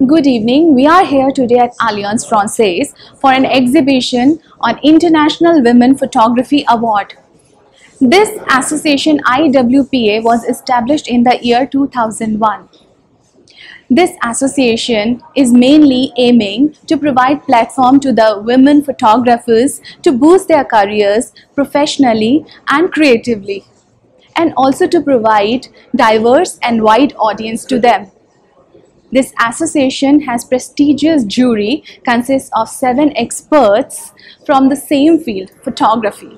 Good evening. We are here today at Alliance Francaise for an exhibition on International Women Photography Award. This association IWPA was established in the year 2001. This association is mainly aiming to provide platform to the women photographers to boost their careers professionally and creatively, and also to provide diverse and wide audience to them. This association has prestigious jury consists of 7 experts from the same field, photography.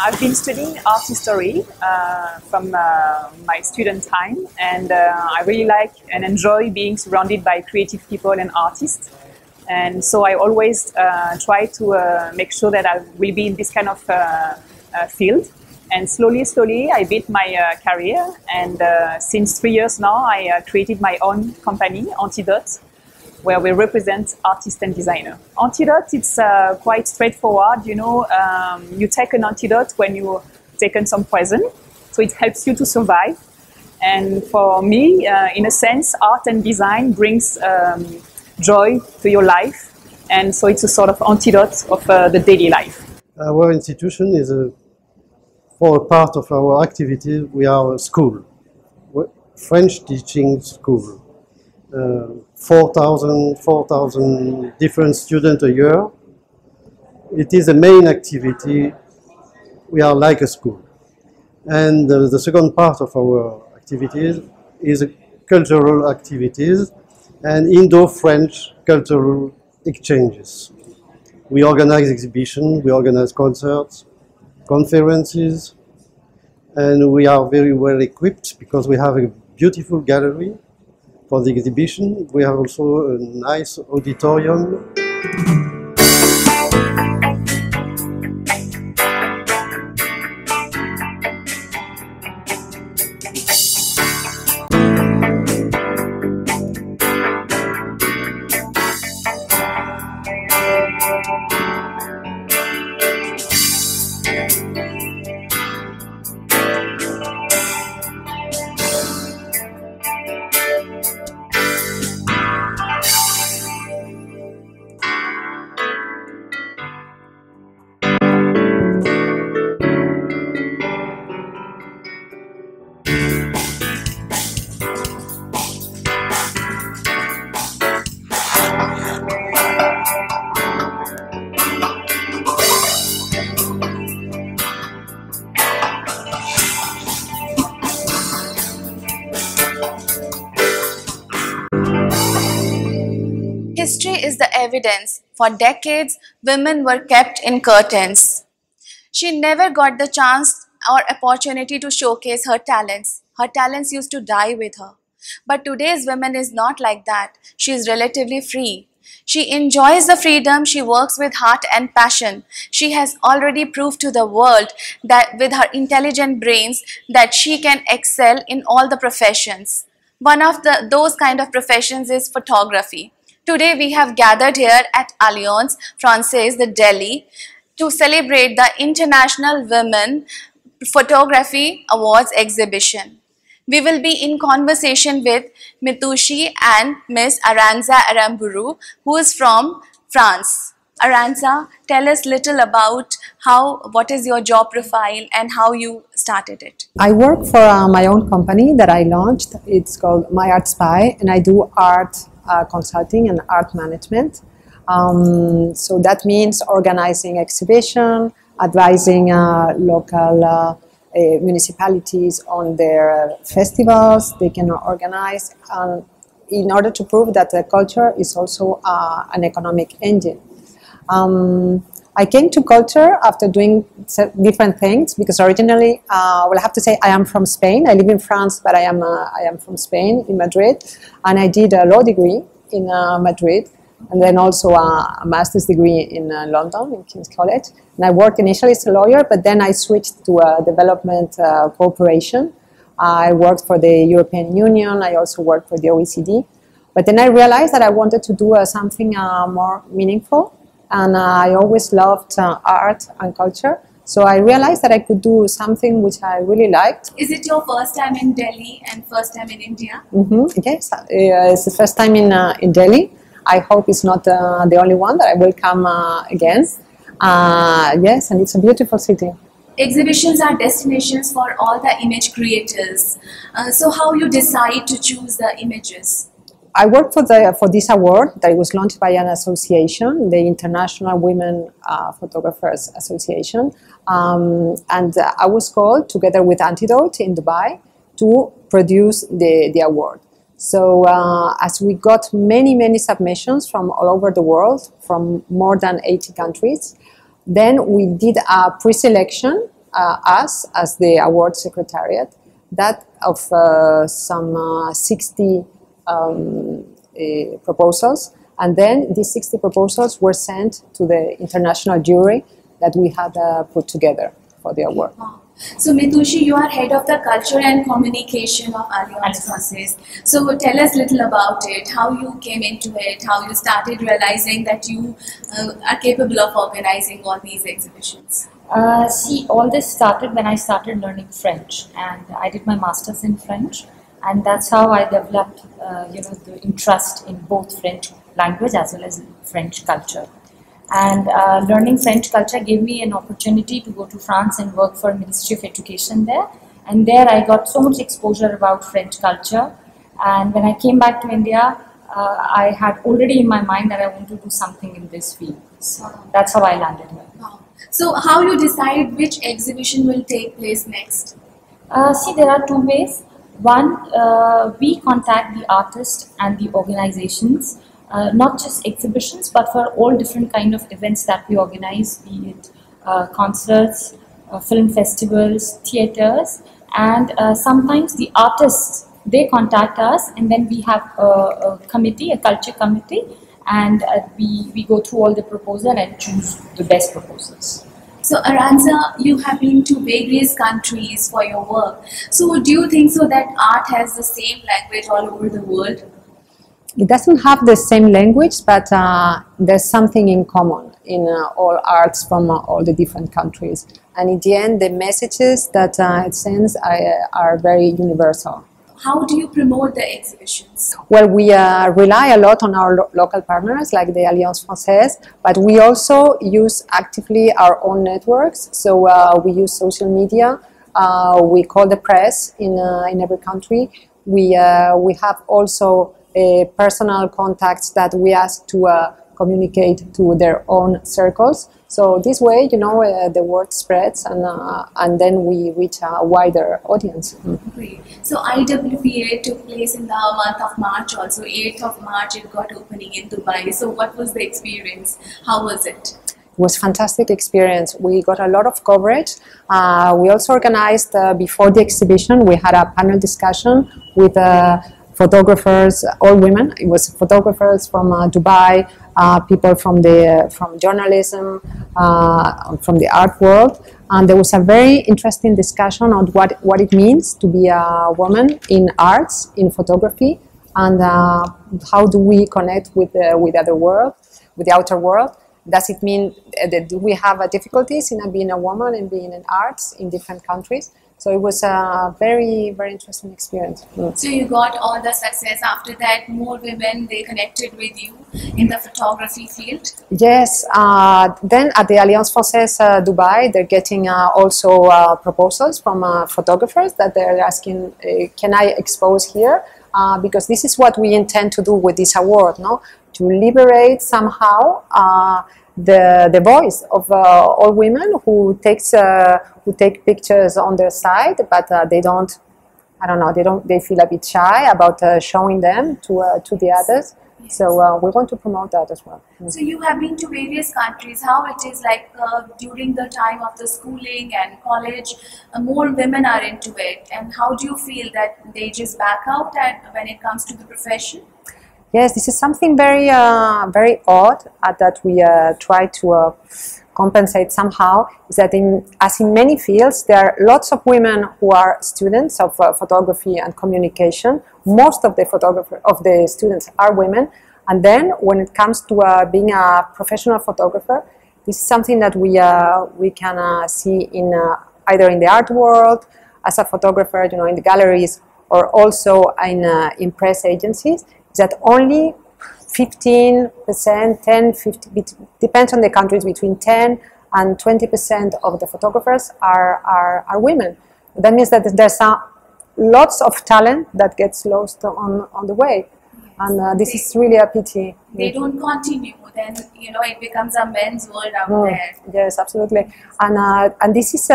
I've been studying art history from my student time, and I really like and enjoy being surrounded by creative people and artists. And so I always try to make sure that I will be in this kind of field. And slowly I built my career, and since 3 years now I created my own company, Antidote, where we represent artists and designers. Antidote, it's quite straightforward. You know, you take an antidote when you've taken some poison, so it helps you to survive. And for me, in a sense, art and design brings joy to your life, and so it's a sort of antidote of the daily life. Our institution is for a part of our activity. We are a school, French teaching school. 4,000 different students a year. It is a main activity. We are like a school. And the second part of our activities is cultural activities and Indo-French cultural exchanges. We organize exhibitions, we organize concerts, conferences, and we are very well equipped because we have a beautiful gallery for the exhibition. We have also a nice auditorium. History is the evidence. For decades, women were kept in curtains. She never got the chance or opportunity to showcase her talents. Her talents used to die with her. But today's woman is not like that. She is relatively free. She enjoys the freedom. She works with heart and passion. She has already proved to the world that with her intelligent brains that she can excel in all the professions. One of those kind of professions is photography. Today we have gathered here at Alliance Francaise, the Delhi, to celebrate the International Women Photography Awards exhibition. We will be in conversation with Mitushi and Miss Arantza Aramburu, who is from France. Arantza, tell us little about what is your job profile and how you started it. I work for my own company that I launched. It's called My Art Spy, and I do art consulting and art management. So that means organizing exhibition, advising local municipalities on their festivals they can organize, in order to prove that the culture is also an economic engine. I came to culture after doing different things, because originally, well, I have to say I am from Spain. I live in France, but I am from Spain, in Madrid, and I did a law degree in Madrid, and then also a master's degree in London, in King's College. And I worked initially as a lawyer, but then I switched to development cooperation. I worked for the European Union. I also worked for the OECD. But then I realized that I wanted to do something more meaningful. And I always loved art and culture. So I realized that I could do something which I really liked. Is it your first time in Delhi and first time in India? Yes, it's the first time in Delhi. I hope it's not the only one, that I will come again. Yes, and it's a beautiful city. Exhibitions are destinations for all the image creators. So how you decide to choose the images? I worked for this award that was launched by an association, the International Women Photographers Association, and I was called together with Antidote in Dubai to produce the award. So as we got many submissions from all over the world, from more than 80 countries, then we did a pre-selection, us as the award secretariat, that of some 60 proposals, and then these 60 proposals were sent to the international jury that we had put together for the award. Wow. So Mitushi, you are head of the culture and communication of Francaise. So tell us a little about it, how you came into it, how you started realizing that you are capable of organizing all these exhibitions. See, all this started when I started learning French, and I did my master's in French. And that's how I developed, the interest in both French language as well as French culture. And learning French culture gave me an opportunity to go to France and work for Ministry of Education there. And there I got so much exposure about French culture. And when I came back to India, I had already in my mind that I want to do something in this field. So that's how I landed here. Wow. So how you decide which exhibition will take place next? See, there are two ways. One, we contact the artists and the organizations, not just exhibitions, but for all different kind of events that we organize, be it concerts, film festivals, theaters, and sometimes the artists, they contact us, and then we have a committee, a culture committee, and we go through all the proposals and choose the best proposals. So Arantza, you have been to various countries for your work. So do you think so that art has the same language all over the world? It doesn't have the same language, but there's something in common in all arts from all the different countries. And in the end, the messages that it sends are very universal. How do you promote the exhibitions? Well, we rely a lot on our local partners like the Alliance Francaise, but we also use actively our own networks. So we use social media, we call the press in every country. We have also personal contacts that we ask to communicate to their own circles. So this way, the word spreads, and then we reach a wider audience. Great. So IWPA took place in the month of March also. 8th of March it got opening in Dubai. So what was the experience? How was it? It was a fantastic experience. We got a lot of coverage. We also organized, before the exhibition, we had a panel discussion with photographers, all women. It was photographers from Dubai, people from journalism, from the art world, and there was a very interesting discussion on what it means to be a woman in arts, in photography, and how do we connect with the other world, with the outer world. Does it mean that we have difficulties in being a woman and being in arts in different countries? So it was a very, very interesting experience. So you got all the success. After that, more women, they connected with you in the photography field? Yes. Then at the Alliance Francaise Dubai, they're getting also proposals from photographers that they're asking, can I expose here? Because this is what we intend to do with this award, no? to liberate somehow the voice of all women who take pictures on their side, but they don't. I don't know. They feel a bit shy about showing them to the others. Yes. So we want to promote that as well. So you have been to various countries. How it is like during the time of the schooling and college, more women are into it. And how do you feel that they just back out when it comes to the profession? Yes, this is something very very odd that we try to compensate somehow. Is that as in many fields, there are lots of women who are students of photography and communication. Most of the students are women, and then when it comes to being a professional photographer, this is something that we can see in either in the art world as a photographer, in the galleries, or also in press agencies. Is that only 15%, 10, 50, depends on the countries, between 10 and 20% of the photographers are women. That means that there's lots of talent that gets lost on the way. Yes. And this is really a pity. They don't continue, then it becomes a men's world out there. Yes, absolutely. And this is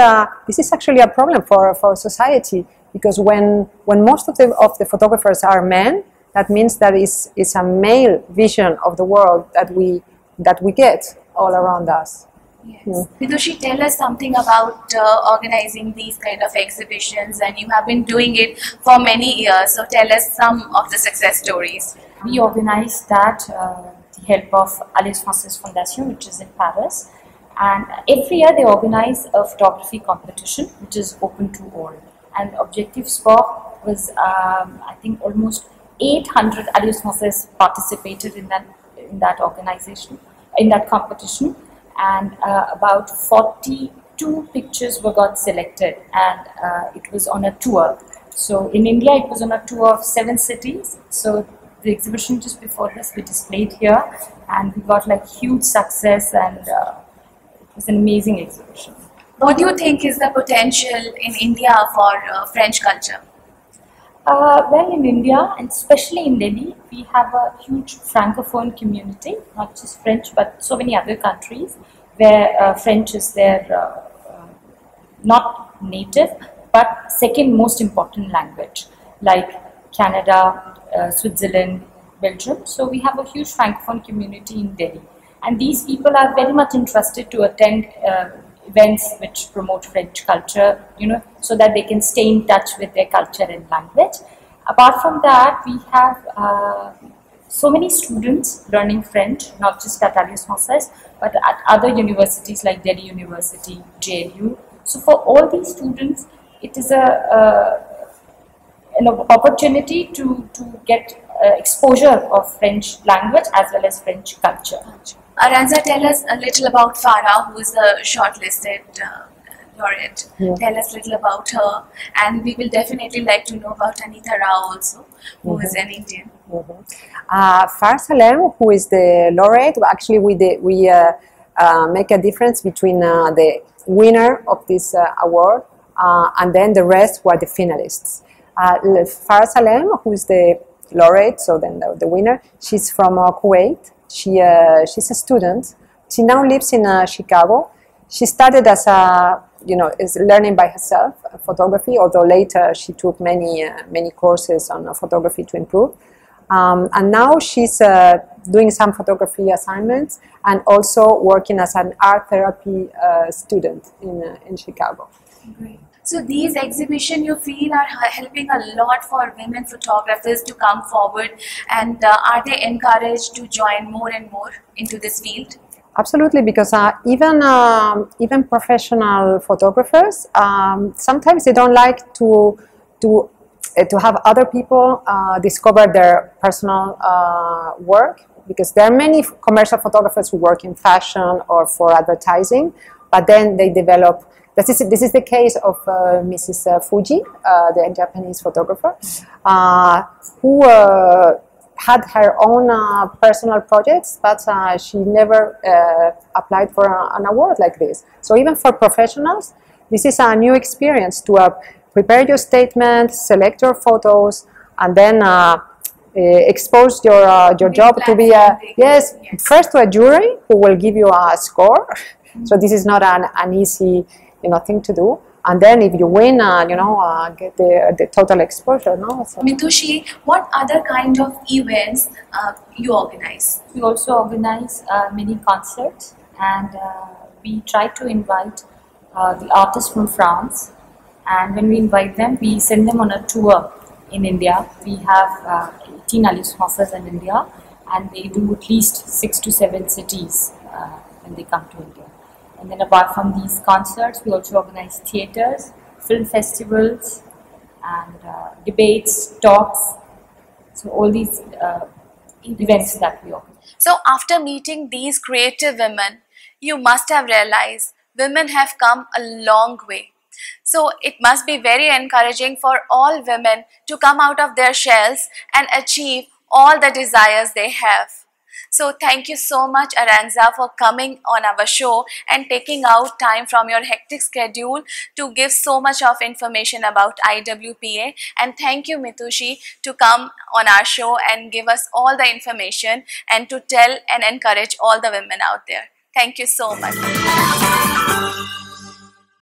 actually a problem for society, because when most of the photographers are men, that means that it's a male vision of the world that we get all around us. Yes. Mitushi, tell us something about organizing these kind of exhibitions, and you have been doing it for many years. So tell us some of the success stories. We organized that with the help of Alliance Francaise Foundation, which is in Paris. And every year they organize a photography competition, which is open to all. And Objective Sport was, I think, almost 800 Alliance Francaise participated in that organization, in that competition, and about 42 pictures got selected, and it was on a tour. So in India, it was on a tour of 7 cities. So the exhibition just before this we displayed here, and we got like huge success, and it was an amazing exhibition. What do you think is the potential in India for French culture? Well, in India, and especially in Delhi, we have a huge Francophone community, not just French, but so many other countries where French is their not native, but second most important language, like Canada, Switzerland, Belgium. So we have a huge Francophone community in Delhi. And these people are very much interested to attend events which promote French culture, so that they can stay in touch with their culture and language. Apart from that, we have so many students learning French, not just at Alliance Francaise, but at other universities like Delhi University, JLU. So for all these students, it is an opportunity to get exposure of French language as well as French culture. Arantza, tell us a little about Farah, who is the shortlisted laureate. Yeah. Tell us a little about her, and we will definitely like to know about Anita Rao also, who is an Indian. Farah Salem, who is the laureate, actually we make a difference between the winner of this award and then the rest who are the finalists. Farah Salem, who is the laureate, so then the winner, she's from Kuwait. She's a student. She now lives in Chicago. She started as is learning by herself photography, although later she took many courses on photography to improve. And now she's doing some photography assignments and also working as an art therapy student in Chicago. Great. So these exhibitions you feel are helping a lot for women photographers to come forward, and are they encouraged to join more and more into this field? Absolutely, because even professional photographers sometimes they don't like to have other people discover their personal work, because there are many commercial photographers who work in fashion or for advertising, but then they develop. This is the case of Mrs. Fuji, the Japanese photographer, who had her own personal projects, but she never applied for an award like this. So even for professionals, this is a new experience to prepare your statement, select your photos, and then expose your job to be a yes, first to a jury who will give you a score. So this is not an easy thing to do. And then if you win, get the total exposure. No. So. Mitushi, what other kind of events you organize? We also organize many concerts, and we try to invite the artists from France. And when we invite them, we send them on a tour in India. We have 18 Alice in India, and they do at least 6 to 7 cities when they come to India. And then apart from these concerts, we also organize theatres, film festivals, and debates, talks. So all these events that we organize. So after meeting these creative women, you must have realized women have come a long way. So it must be very encouraging for all women to come out of their shells and achieve all the desires they have. So thank you so much, Arantza, for coming on our show and taking out time from your hectic schedule to give so much of information about IWPA. And thank you, Mitushi, to come on our show and give us all the information and to tell and encourage all the women out there. Thank you so much.